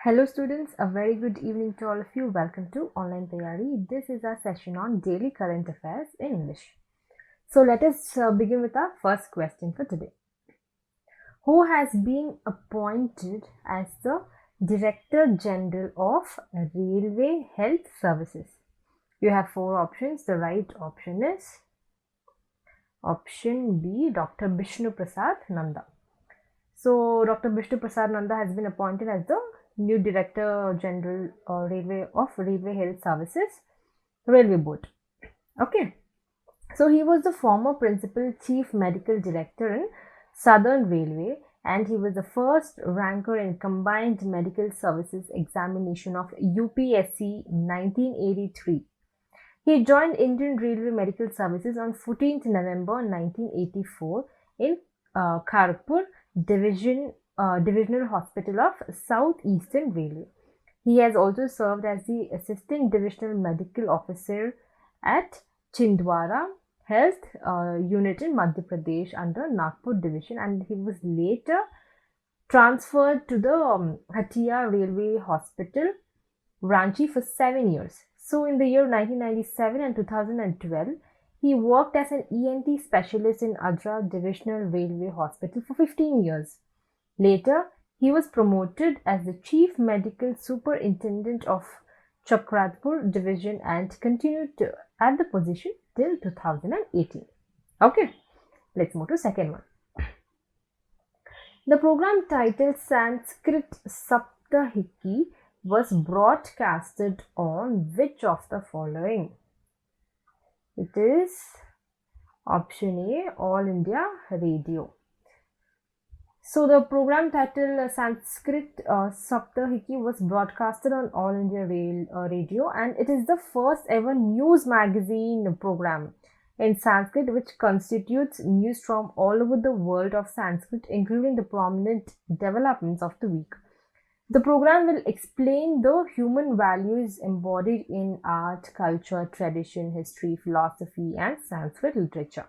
Hello students, a very good evening to all of you. Welcome to Online Tayari. This is our session on daily current affairs in English. So let us begin with our first question for today. Who has been appointed as the Director General of Railway Health Services? You have four options. The right option is option B, Dr. Bishnu Prasad Nanda. So Dr. Bishnu Prasad Nanda has been appointed as the new Director General Railway Health Services, Railway Board. Okay. So he was the former Principal Chief Medical Director in Southern Railway, and he was the first ranker in Combined Medical Services Examination of UPSC 1983. He joined Indian Railway Medical Services on 14th November 1984 in Kharagpur Divisional Hospital of South Eastern Railway. He has also served as the Assistant Divisional Medical Officer at Chhindwara Health Unit in Madhya Pradesh under Nagpur Division, and he was later transferred to the Hatia Railway Hospital, Ranchi, for 7 years. So in the year 1997 and 2012, he worked as an ENT specialist in Adra Divisional Railway Hospital for 15 years. Later, he was promoted as the Chief Medical Superintendent of Chakradpur Division and continued at the position till 2018. Okay, let's move to second one. The program titled Sanskrit Saptahiki was broadcasted on which of the following? It is option A, All India Radio. So the program titled Sanskrit Saptahiki was broadcasted on All India Radio, and it is the first ever news magazine program in Sanskrit which constitutes news from all over the world of Sanskrit, including the prominent developments of the week. The program will explain the human values embodied in art, culture, tradition, history, philosophy, and Sanskrit literature.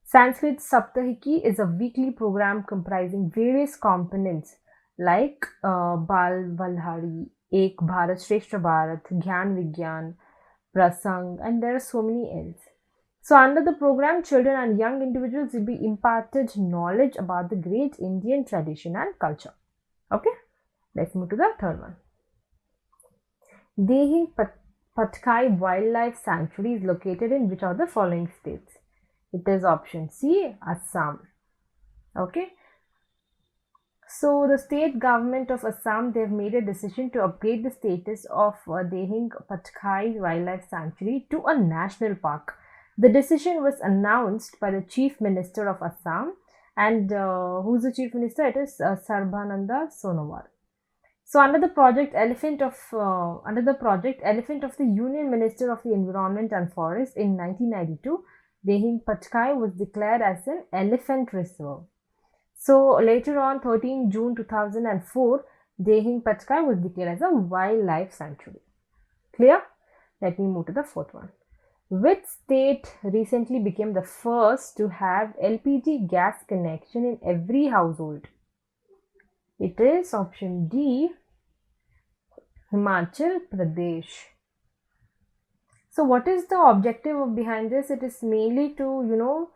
Sanskrit Saptahiki is a weekly program comprising various components like Bal Balhari, Ek Bharat Shrestha Bharat, Gyan Vigyan, Prasang, and there are so many else. So under the program, children and young individuals will be imparted knowledge about the great Indian tradition and culture. Okay, let's move to the third one. Dehing Patkai Wildlife Sanctuary is located in which of the following states? It is option C, Assam. Okay. So the state government of Assam, they have made a decision to upgrade the status of Dehing Patkai Wildlife Sanctuary to a national park. The decision was announced by the Chief Minister of Assam, and who's the Chief Minister? It is Sarbananda Sonowal. So under the project Elephant of the Union Minister of the Environment and Forest in 1992, Dehing Patkai was declared as an elephant reserve. So later on, 13 June 2004, Dehing Patkai was declared as a wildlife sanctuary. Clear? Let me move to the fourth one. Which state recently became the first to have LPG gas connection in every household? It is option D, Himachal Pradesh. So what is the objective behind this? It is mainly to,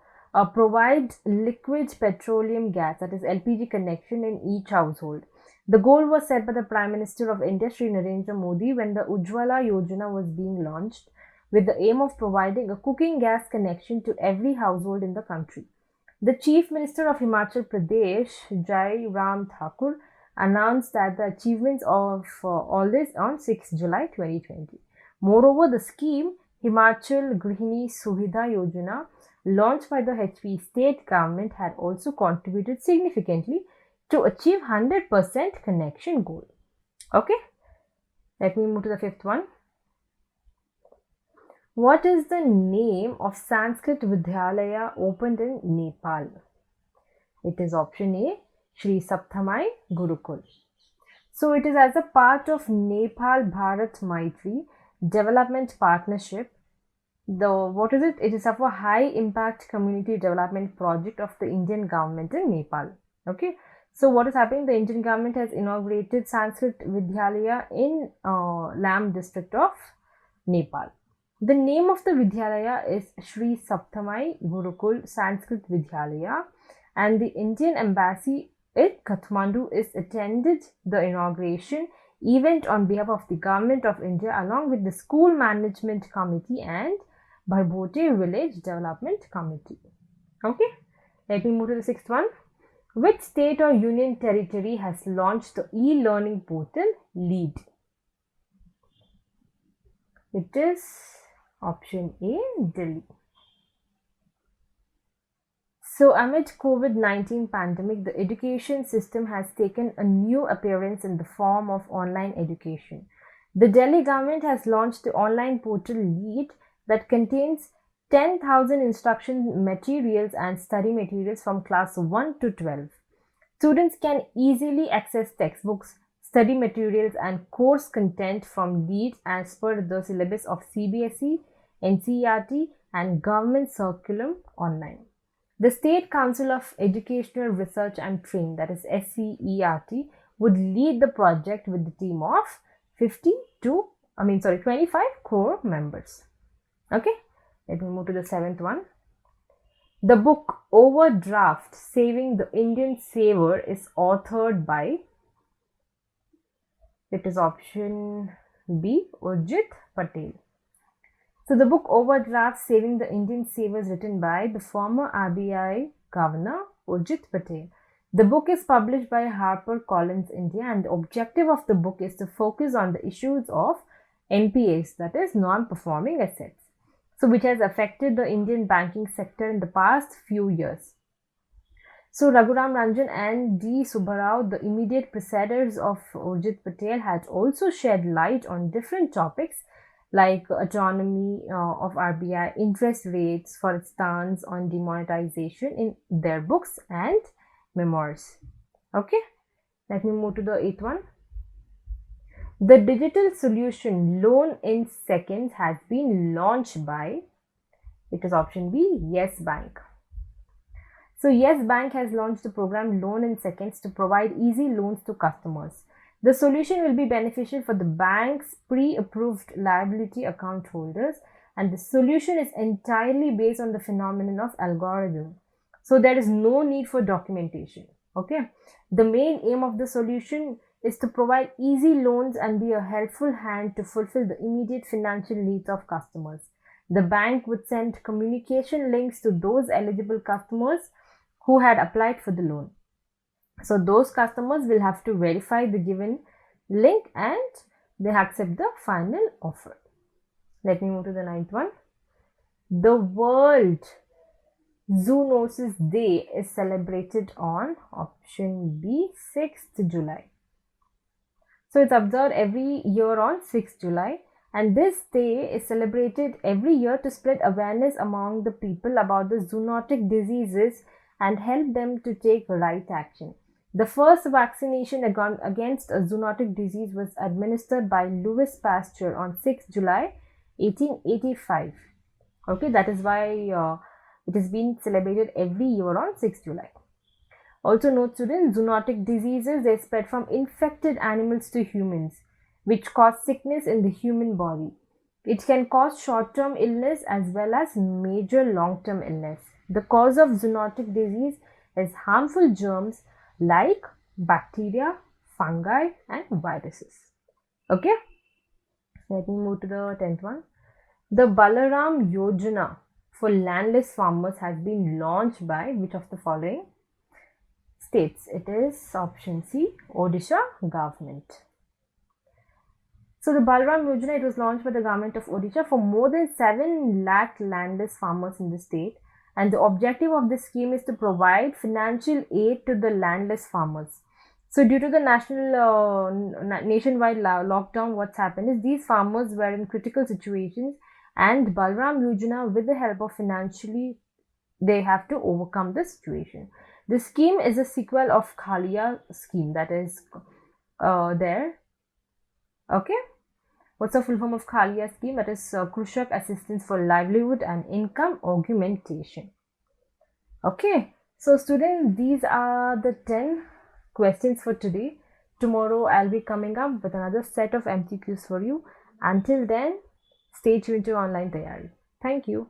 provide liquid petroleum gas, that is LPG connection in each household. The goal was set by the Prime Minister of India, Shri Narendra Modi, when the Ujjwala Yojana was being launched, with the aim of providing a cooking gas connection to every household in the country. The Chief Minister of Himachal Pradesh, Jai Ram Thakur, announced that the achievements of all this on 6 July 2020. Moreover, the scheme Himachal Grihini Suvidha Yojana, launched by the HP state government, had also contributed significantly to achieve 100% connection goal. Okay, let me move to the fifth one. What is the name of Sanskrit Vidyalaya opened in Nepal? It is option A, Shri Sapthamai Gurukul. So it is as a part of Nepal Bharat Maitri Development Partnership. It is of a high impact community development project of the Indian government in Nepal. Okay. So what is happening? The Indian government has inaugurated Sanskrit Vidyalaya in Lam district of Nepal. The name of the Vidyalaya is Sri Saptamai Gurukul Sanskrit Vidyalaya, and the Indian embassy in Kathmandu is attended the inauguration event on behalf of the Government of India along with the School Management Committee and Bharbote Village Development Committee. Okay, let me move to the sixth one. Which state or union territory has launched the e-learning portal LEAD? It is option A, Delhi. So amid COVID-19 pandemic, the education system has taken a new appearance in the form of online education. The Delhi government has launched the online portal LEAD that contains 10,000 instruction materials and study materials from class 1 to 12. Students can easily access textbooks, study materials and course content from LEAD as per the syllabus of CBSE, NCERT and Government Curriculum online. The State Council of Educational Research and Training, that is SCERT, would lead the project with a team of 25 core members. Okay, let me move to the seventh one. The book Overdraft Saving the Indian Saver is authored by, it is option B, Urjit Patel. So the book Overdraft Saving the Indian Saver is written by the former RBI Governor Urjit Patel. The book is published by HarperCollins India, and the objective of the book is to focus on the issues of NPAs, that is non-performing assets, so which has affected the Indian banking sector in the past few years. So Raghuram Ranjan and D. Subbarao, the immediate preceders of Urjit Patel, had also shed light on different topics like autonomy of RBI, interest rates for its stance on demonetization in their books and memoirs. Okay, let me move to the eighth one. The digital solution Loan in Seconds has been launched by, it is option B, Yes Bank. So Yes Bank has launched the program Loan in Seconds to provide easy loans to customers. The solution will be beneficial for the bank's pre-approved liability account holders, and the solution is entirely based on the phenomenon of algorithm. So there is no need for documentation. Okay, the main aim of the solution is to provide easy loans and be a helpful hand to fulfill the immediate financial needs of customers. The bank would send communication links to those eligible customers who had applied for the loan. So those customers will have to verify the given link and they accept the final offer. Let me move to the ninth one. The World Zoonosis Day is celebrated on option B, 6th July. So it's observed every year on 6th July, and this day is celebrated every year to spread awareness among the people about the zoonotic diseases and help them to take right action. The first vaccination against a zoonotic disease was administered by Louis Pasteur on 6th July 1885. Okay, that is why it is being celebrated every year on 6th July. Also note students, zoonotic diseases, they spread from infected animals to humans, which cause sickness in the human body. It can cause short-term illness as well as major long-term illness. The cause of zoonotic disease is harmful germs like bacteria, fungi and viruses. Okay, let me move to the 10th one. The Balaram Yojana for landless farmers has been launched by which of the following states? It is option C, Odisha government. So the Balaram Yojana, it was launched by the government of Odisha for more than 7 lakh landless farmers in the state, and the objective of this scheme is to provide financial aid to the landless farmers. So due to the nationwide lockdown, what's happened is these farmers were in critical situations, and Balaram Yojana, with the help of financially, they have to overcome the situation. The scheme is a sequel of Kaliya scheme that is there. Okay, what's the full form of Kaliya scheme? That is Krushak Assistance for Livelihood and Income Augmentation. Okay, so students, these are the 10 questions for today. Tomorrow I'll be coming up with another set of MCQs for you. Until then, stay tuned to Online Tayari. Thank you.